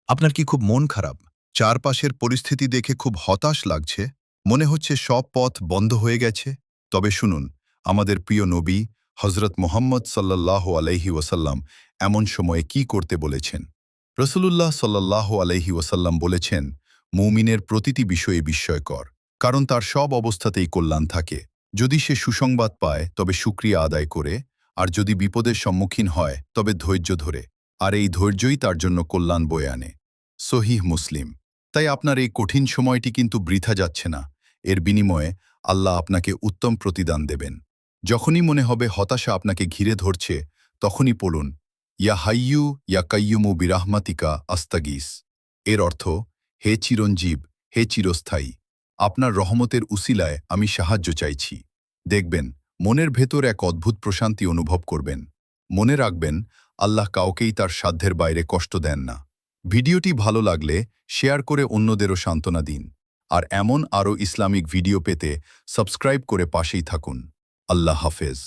আপনার কি খুব মন খারাপ? চারপাশের পরিস্থিতি দেখে খুব হতাশ লাগছে? মনে হচ্ছে সব পথ বন্ধ হয়ে গেছে? তবে শুনুন, আমাদের প্রিয় নবী হজরত মুহাম্মদ সাল্লাল্লাহু আলাইহি ওয়াসাল্লাম এমন সময়ে কি করতে বলেছেন। রসুলুল্লাহ সাল্লাল্লাহু আলাইহি ওয়াসাল্লাম বলেছেন, মুমিনের প্রতিটি বিষয়ে বিস্ময়কর, কারণ তার সব অবস্থাতেই কল্যাণ থাকে। যদি সে সুসংবাদ পায় তবে শুকরিয়া আদায় করে, আর যদি বিপদের সম্মুখীন হয় তবে ধৈর্য ধরে, আর এই ধৈর্যই তার জন্য কল্যাণ বয়ে আনে। সহিহ মুসলিম। তাই আপনার এই কঠিন সময়টি কিন্তু বৃথা যাচ্ছে না। এর বিনিময়ে আল্লাহ আপনাকে উত্তম প্রতিদান দেবেন। যখনই মনে হবে হতাশা আপনাকে ঘিরে ধরছে, তখনই পড়ুন, ইয়া হাইয়ু ইয়া কাইয়ুমু বিরাহমাতিকা আস্তাগিস। এর অর্থ, হে চিরঞ্জীব, হে চিরস্থায়ী, আপনার রহমতের উসিলায় আমি সাহায্য চাইছি। দেখবেন, মনের ভেতর এক অদ্ভুত প্রশান্তি অনুভব করবেন। মনে রাখবেন, আল্লাহ কাউকেই তার সাধ্যের বাইরে কষ্ট দেন না। ভিডিওটি ভালো লাগলে শেয়ার করে অন্যদেরও সান্ত্বনা দিন। আর এমন আরও ইসলামিক ভিডিও পেতে সাবস্ক্রাইব করে পাশেই থাকুন। আল্লাহ হাফেজ।